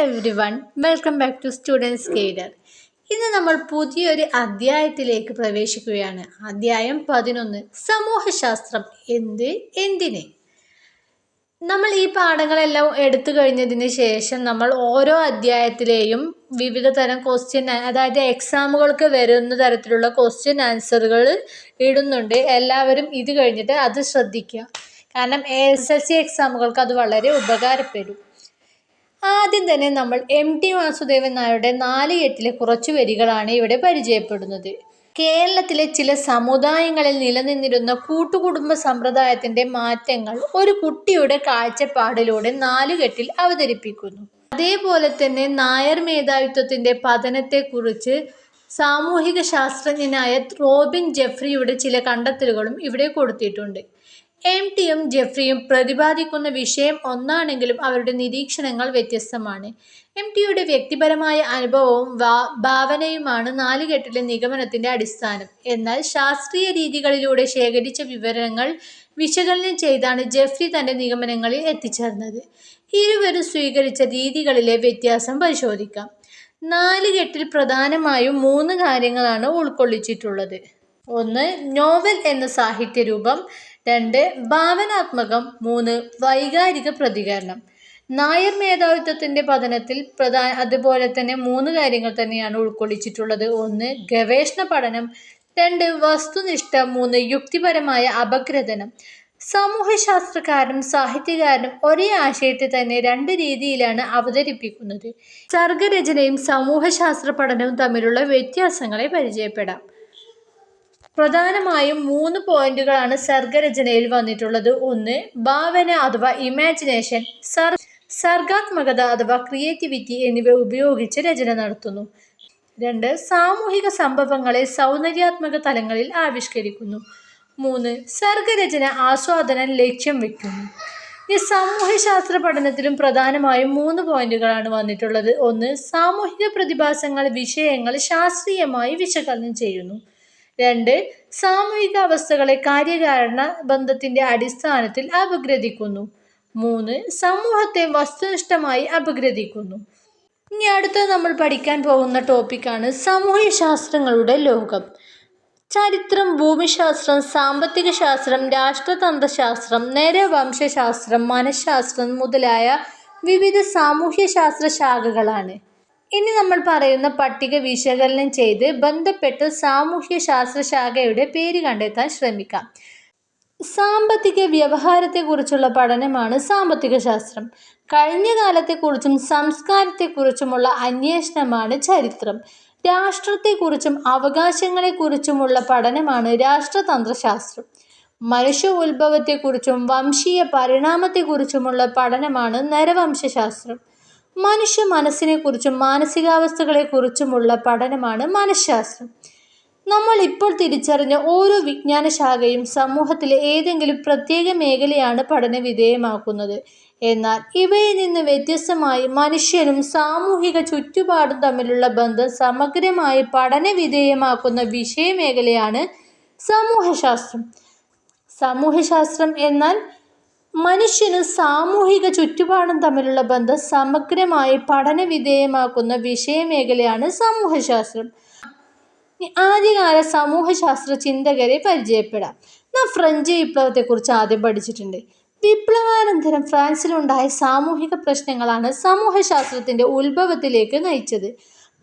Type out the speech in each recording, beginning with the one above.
Every one, welcome back to students guider. ഇന്ന് നമ്മൾ പുതിയൊരു അധ്യായത്തിലേക്ക് പ്രവേശിക്കുകയാണ്. അധ്യായം 11, സമൂഹശാസ്ത്രം എന്തിന്. നമ്മൾ ഈ പാഠങ്ങളെല്ലാം എടുത്തു കഴിഞ്ഞതിന് ശേഷം നമ്മൾ ഓരോ അധ്യായത്തിലെയും വിവിധ തരം ക്വസ്റ്റ്യൻ, അതായത് എക്സാമുകൾക്ക് വരുന്ന തരത്തിലുള്ള ക്വസ്റ്റ്യൻ ആൻസറുകൾ ഇടുന്നുണ്ട്. എല്ലാവരും ഇത് കഴിഞ്ഞിട്ട് അത് ശ്രദ്ധിക്കുക, കാരണം SSLC എക്സാമുകൾക്ക് അത് വളരെ ഉപകാരപ്പെടും. ആദ്യം തന്നെ നമ്മൾ MT വാസുദേവൻ നായരുടെ 4 കുറച്ചു വരികളാണ് ഇവിടെ പരിചയപ്പെടുന്നത്. കേരളത്തിലെ ചില സമുദായങ്ങളിൽ നിലനിന്നിരുന്ന കൂട്ടുകുടുംബ സമ്പ്രദായത്തിന്റെ മാറ്റങ്ങൾ ഒരു കുട്ടിയുടെ കാഴ്ചപ്പാടിലൂടെ 4 അവതരിപ്പിക്കുന്നു. അതേപോലെ തന്നെ നായർ മേധാവിത്വത്തിന്റെ പതനത്തെക്കുറിച്ച് സാമൂഹിക ശാസ്ത്രജ്ഞനായ റോബിൻ ജെഫ്രിയുടെ ചില കണ്ടെത്തലുകളും ഇവിടെ കൊടുത്തിട്ടുണ്ട്. MTയും ജെഫ്രിയും പ്രതിപാദിക്കുന്ന വിഷയം ഒന്നാണെങ്കിലും അവരുടെ നിരീക്ഷണങ്ങൾ വ്യത്യസ്തമാണ്. MTയുടെ വ്യക്തിപരമായ അനുഭവവും ഭാവനയുമാണ് 4 നിഗമനത്തിന്റെ അടിസ്ഥാനം. എന്നാൽ ശാസ്ത്രീയ രീതികളിലൂടെ ശേഖരിച്ച വിവരങ്ങൾ വിശകലനം ചെയ്താണ് ജെഫ്രി തന്റെ നിഗമനങ്ങളിൽ എത്തിച്ചേർന്നത്. ഇരുവരും സ്വീകരിച്ച രീതികളിലെ വ്യത്യാസം പരിശോധിക്കാം. 4 പ്രധാനമായും 3 കാര്യങ്ങളാണ് ഉൾക്കൊള്ളിച്ചിട്ടുള്ളത്. 1. നോവൽ എന്ന സാഹിത്യരൂപം. 2. ഭാവനാത്മകം. 3. വൈകാരിക പ്രതികരണം. നായർ മേധാവിത്വത്തിന്റെ പതനത്തിൽ അതുപോലെ തന്നെ 3 കാര്യങ്ങൾ തന്നെയാണ് ഉൾക്കൊള്ളിച്ചിട്ടുള്ളത്. 1. ഗവേഷണ പഠനം. 2. വസ്തുനിഷ്ഠ. 3. യുക്തിപരമായ അപഗ്രഥനം. സമൂഹശാസ്ത്രകാരനും സാഹിത്യകാരനും ഒരേ ആശയത്തെ തന്നെ 2 രീതിയിലാണ് അവതരിപ്പിക്കുന്നത്. സർഗരചനയും സമൂഹശാസ്ത്ര പഠനവും തമ്മിലുള്ള വ്യത്യാസങ്ങളെ പരിചയപ്പെടാം. പ്രധാനമായും 3 പോയിന്റുകളാണ് സർഗരചനയിൽ വന്നിട്ടുള്ളത്. 1. ഭാവന അഥവാ ഇമാജിനേഷൻ. സർഗാത്മകത അഥവാ ക്രിയേറ്റിവിറ്റി എന്നിവ ഉപയോഗിച്ച് രചന നടത്തുന്നു. 2. സാമൂഹിക സംഭവങ്ങളെ സൗന്ദര്യാത്മക തലങ്ങളിൽ ആവിഷ്കരിക്കുന്നു. 3. സർഗരചന ആസ്വാദനം ലക്ഷ്യം വയ്ക്കുന്നു. ഈ സാമൂഹ്യശാസ്ത്ര പഠനത്തിലും പ്രധാനമായും 3 പോയിന്റുകളാണ് വന്നിട്ടുള്ളത്. 1. സാമൂഹിക പ്രതിഭാസങ്ങൾ, വിഷയങ്ങൾ ശാസ്ത്രീയമായി വിശകലനം ചെയ്യുന്നു. 2. സാമൂഹിക അവസ്ഥകളെ കാര്യകാരണ ബന്ധത്തിന്റെ അടിസ്ഥാനത്തിൽ അപഗ്രഥിക്കുന്നു. 3. സമൂഹത്തെ വസ്തുനിഷ്ഠമായി അപഗ്രഥിക്കുന്നു. ഇനി അടുത്ത നമ്മൾ പഠിക്കാൻ പോകുന്ന ടോപ്പിക്കാണ് സാമൂഹ്യശാസ്ത്രങ്ങളുടെ ലോകം. ചരിത്രം, ഭൂമിശാസ്ത്രം, സാമ്പത്തിക ശാസ്ത്രം, രാഷ്ട്രതന്ത്രശാസ്ത്രം, നരവംശശാസ്ത്രം, മനഃശാസ്ത്രം മുതലായ വിവിധ സാമൂഹ്യശാസ്ത്ര ശാഖകളാണ്. ഇനി നമ്മൾ പറയുന്ന പട്ടിക വിശകലനം ചെയ്ത് ബന്ധപ്പെട്ട് സാമൂഹ്യശാസ്ത്ര ശാഖയുടെ പേര് കണ്ടെത്താൻ ശ്രമിക്കാം. സാമ്പത്തിക വ്യവഹാരത്തെക്കുറിച്ചുള്ള പഠനമാണ് സാമ്പത്തിക ശാസ്ത്രം. കഴിഞ്ഞ കാലത്തെക്കുറിച്ചും സംസ്കാരത്തെക്കുറിച്ചുമുള്ള അന്വേഷണമാണ് ചരിത്രം. രാഷ്ട്രത്തെക്കുറിച്ചും അവകാശങ്ങളെക്കുറിച്ചുമുള്ള പഠനമാണ് രാഷ്ട്രതന്ത്രശാസ്ത്രം. മനുഷ്യ ഉത്ഭവത്തെക്കുറിച്ചും വംശീയ പരിണാമത്തെക്കുറിച്ചുമുള്ള പഠനമാണ് നരവംശശാസ്ത്രം. മനുഷ്യ മനസ്സിനെക്കുറിച്ചും മാനസികാവസ്ഥകളെക്കുറിച്ചുമുള്ള പഠനമാണ് മനഃശാസ്ത്രം. നമ്മൾ ഇപ്പോൾ തിരിച്ചറിഞ്ഞ ഓരോ വിജ്ഞാന ശാഖയും സമൂഹത്തിലെ ഏതെങ്കിലും പ്രത്യേക മേഖലയാണ് പഠന വിധേയമാക്കുന്നത്. എന്നാൽ ഇവയിൽ നിന്ന് വ്യത്യസ്തമായി മനുഷ്യനും സാമൂഹിക ചുറ്റുപാടും തമ്മിലുള്ള ബന്ധം സമഗ്രമായി പഠന വിധേയമാക്കുന്ന വിഷയമേഖലയാണ് സമൂഹശാസ്ത്രം. സമൂഹശാസ്ത്രം എന്നാൽ മനുഷ്യനും സാമൂഹിക ചുറ്റുപാടും തമ്മിലുള്ള ബന്ധം സമഗ്രമായി പഠന വിധേയമാക്കുന്ന വിഷയമേഖലയാണ് സമൂഹശാസ്ത്രം. ആദ്യകാല സമൂഹശാസ്ത്ര ചിന്തകരെ പരിചയപ്പെടാം. നാം ഫ്രഞ്ച് വിപ്ലവത്തെക്കുറിച്ച് ആദ്യം പഠിച്ചിട്ടുണ്ട്. വിപ്ലവാനന്തരം ഫ്രാൻസിലുണ്ടായ സാമൂഹിക പ്രശ്നങ്ങളാണ് സമൂഹശാസ്ത്രത്തിന്റെ ഉത്ഭവത്തിലേക്ക് നയിച്ചത്.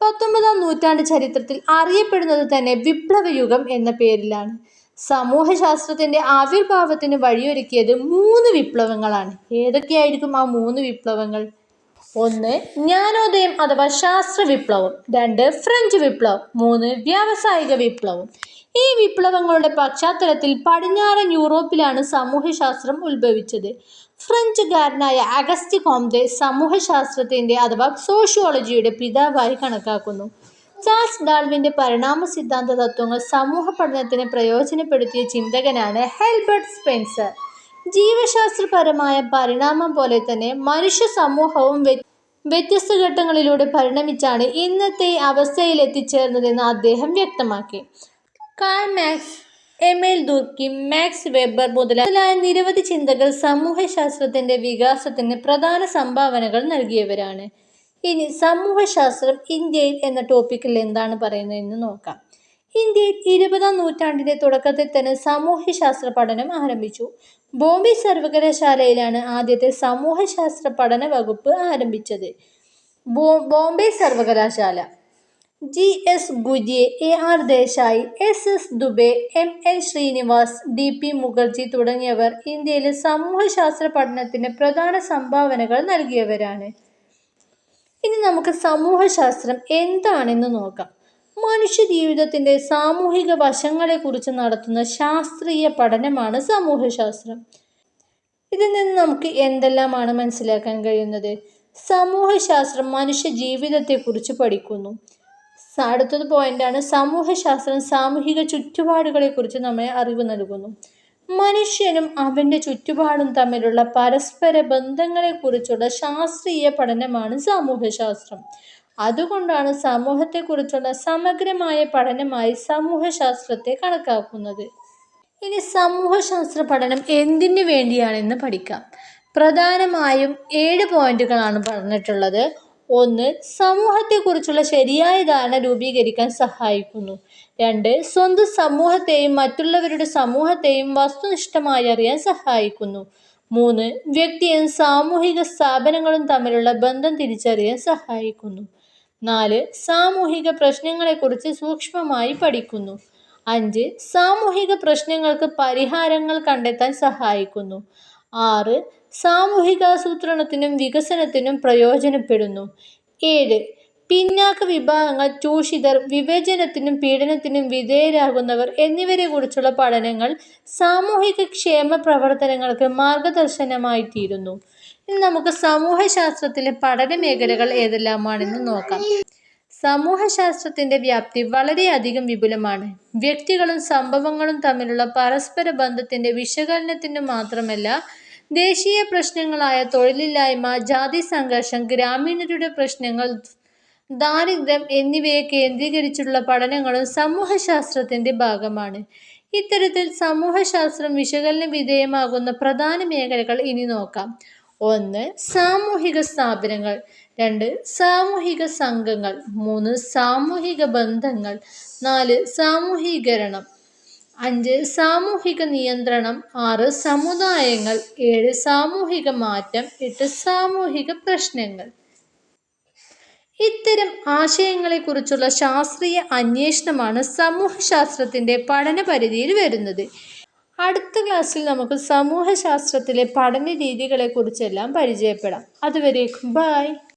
19-ാം നൂറ്റാണ്ട് ചരിത്രത്തിൽ അറിയപ്പെടുന്നത് തന്നെ വിപ്ലവയുഗം എന്ന പേരിലാണ്. സമൂഹശാസ്ത്രത്തിന്റെ ആവിർഭാവത്തിന് വഴിയൊരുക്കിയത് 3 വിപ്ലവങ്ങളാണ്. ഏതൊക്കെയായിരിക്കും ആ 3 വിപ്ലവങ്ങൾ? 1. ജ്ഞാനോദയം അഥവാ ശാസ്ത്ര വിപ്ലവം. 2. ഫ്രഞ്ച് വിപ്ലവം. 3. വ്യാവസായിക വിപ്ലവം. ഈ വിപ്ലവങ്ങളുടെ പശ്ചാത്തലത്തിൽ പടിഞ്ഞാറൻ യൂറോപ്പിലാണ് സമൂഹശാസ്ത്രം ഉത്ഭവിച്ചത്. ഫ്രഞ്ചുകാരനായ അഗസ്റ്റ് കോംതെ സമൂഹശാസ്ത്രത്തിന്റെ അഥവാ സോഷ്യോളജിയുടെ പിതാവായി കണക്കാക്കുന്നു. ചാൾസ് ഡാർവിന്റെ പരിണാമ സിദ്ധാന്ത തത്വങ്ങൾ സമൂഹ പഠനത്തിന് പ്രയോജനപ്പെടുത്തിയ ചിന്തകനാണ് ഹെർബർട്ട് സ്പെൻസർ. ജീവശാസ്ത്രപരമായ പരിണാമം പോലെ തന്നെ മനുഷ്യ സമൂഹവും വ്യത്യസ്ത ഘട്ടങ്ങളിലൂടെ പരിണമിച്ചാണ് ഇന്നത്തെ അവസ്ഥയിലെത്തിച്ചേർന്നതെന്ന് അദ്ദേഹം വ്യക്തമാക്കി. കാൾ മാർക്സ്, എമിൽ ദുർക്കിം, മാക്സ് വെബർ മുതലായ നിരവധി ചിന്തകർ സമൂഹശാസ്ത്രത്തിന്റെ വികാസത്തിന് പ്രധാന സംഭാവനകൾ നൽകിയവരാണ്. ഇനി സമൂഹശാസ്ത്രം ഇന്ത്യയിൽ എന്ന ടോപ്പിക്കിൽ എന്താണ് പറയുന്നതെന്ന് നോക്കാം. ഇന്ത്യയിൽ 20-ാം നൂറ്റാണ്ടിന്റെ തുടക്കത്തിൽ തന്നെ സാമൂഹ്യശാസ്ത്ര പഠനം ആരംഭിച്ചു. ബോംബെ സർവകലാശാലയിലാണ് ആദ്യത്തെ സമൂഹശാസ്ത്ര പഠന വകുപ്പ് ആരംഭിച്ചത്. ബോംബെ സർവകലാശാല. GS ഗുര്യേ, AR Desai, SS Dubey, ML Srinivas, DP Mukherjee തുടങ്ങിയവർ ഇന്ത്യയിലെ സമൂഹശാസ്ത്ര പഠനത്തിന് പ്രധാന സംഭാവനകൾ നൽകിയവരാണ്. ഇനി നമുക്ക് സമൂഹശാസ്ത്രം എന്താണെന്ന് നോക്കാം. മനുഷ്യ ജീവിതത്തിന്റെ സാമൂഹിക വശങ്ങളെക്കുറിച്ച് നടത്തുന്ന ശാസ്ത്രീയ പഠനമാണ് സമൂഹശാസ്ത്രം. ഇതിൽ നിന്ന് നമുക്ക് എന്തെല്ലാമാണ് മനസ്സിലാക്കാൻ കഴിയുന്നത്? സമൂഹശാസ്ത്രം മനുഷ്യ ജീവിതത്തെക്കുറിച്ച് പഠിക്കുന്നു. അടുത്തത് പോയിന്റാണ്, സമൂഹശാസ്ത്രം സാമൂഹിക ചുറ്റുപാടുകളെക്കുറിച്ച് നമ്മെ അറിവ് നൽകുന്നു. മനുഷ്യനും അവന്റെ ചുറ്റുപാടും തമ്മിലുള്ള പരസ്പര ബന്ധങ്ങളെക്കുറിച്ചുള്ള ശാസ്ത്രീയ പഠനമാണ് സമൂഹശാസ്ത്രം. അതുകൊണ്ടാണ് സമൂഹത്തെക്കുറിച്ചുള്ള സമഗ്രമായ പഠനമായി സമൂഹശാസ്ത്രത്തെ കണക്കാക്കുന്നത്. ഇനി സമൂഹശാസ്ത്ര പഠനം എന്തിനു വേണ്ടിയാണെന്ന് പഠിക്കാം. പ്രധാനമായും 7 പോയിന്റുകളാണ് പറഞ്ഞിട്ടുള്ളത്. 1. സമൂഹത്തെക്കുറിച്ചുള്ള ശരിയായ ധാരണ രൂപീകരിക്കാൻ സഹായിക്കുന്നു. 2. സ്വന്തം സമൂഹത്തെയും മറ്റുള്ളവരുടെ സമൂഹത്തെയും വസ്തുനിഷ്ഠമായി അറിയാൻ സഹായിക്കുന്നു. 3. വ്യക്തിയും സാമൂഹിക സ്ഥാപനങ്ങളും തമ്മിലുള്ള ബന്ധം തിരിച്ചറിയാൻ സഹായിക്കുന്നു. 4. സാമൂഹിക പ്രശ്നങ്ങളെക്കുറിച്ച് സൂക്ഷ്മമായി പഠിക്കുന്നു. 5. സാമൂഹിക പ്രശ്നങ്ങൾക്ക് പരിഹാരങ്ങൾ കണ്ടെത്താൻ സഹായിക്കുന്നു. 6. സാമൂഹികാസൂത്രണത്തിനും വികസനത്തിനും പ്രയോജനപ്പെടുന്നു. 7. പിന്നാക്ക വിഭാഗങ്ങൾ, ചൂഷിതർ, വിവേചനത്തിനും പീഡനത്തിനും വിധേയരാകുന്നവർ എന്നിവരെക്കുറിച്ചുള്ള പഠനങ്ങൾ സാമൂഹിക ക്ഷേമ പ്രവർത്തനങ്ങൾക്ക് മാർഗദർശനമായിത്തീരുന്നു. ഇനി നമുക്ക് സമൂഹശാസ്ത്രത്തിലെ പഠന മേഖലകൾ ഏതെല്ലാമാണെന്ന് നോക്കാം. സമൂഹശാസ്ത്രത്തിന്റെ വ്യാപ്തി വളരെയധികം വിപുലമാണ്. വ്യക്തികളും സംഭവങ്ങളും തമ്മിലുള്ള പരസ്പര ബന്ധത്തിന്റെ വിശകലനത്തിനു മാത്രമല്ല, ദേശീയ പ്രശ്നങ്ങളായ തൊഴിലില്ലായ്മ, ജാതി സംഘർഷം, ഗ്രാമീണരുടെ പ്രശ്നങ്ങൾ, ദാരിദ്ര്യം എന്നിവയെ കേന്ദ്രീകരിച്ചുള്ള പഠനങ്ങളും സമൂഹശാസ്ത്രത്തിന്റെ ഭാഗമാണ്. ഇത്തരത്തിൽ സമൂഹശാസ്ത്രം വിശകലന വിധേയമാകുന്ന പ്രധാന മേഖലകൾ ഇനി നോക്കാം. 1. സാമൂഹിക സ്ഥാപനങ്ങൾ. 2. സാമൂഹിക സംഘങ്ങൾ. 3. സാമൂഹിക ബന്ധങ്ങൾ. 4. സാമൂഹീകരണം. 5. സാമൂഹിക നിയന്ത്രണം. 6. സമുദായങ്ങൾ. 7. സാമൂഹിക മാറ്റം. 8. സാമൂഹിക പ്രശ്നങ്ങൾ. ഇത്തരം ആശയങ്ങളെക്കുറിച്ചുള്ള ശാസ്ത്രീയ അന്വേഷണമാണ് സമൂഹശാസ്ത്രത്തിന്റെ പഠന പരിധിയിൽ വരുന്നത്. അടുത്ത ക്ലാസ്സിൽ നമുക്ക് സമൂഹശാസ്ത്രത്തിലെ പഠന രീതികളെക്കുറിച്ചെല്ലാം പരിചയപ്പെടാം. അതുവരേക്കും ബൈ.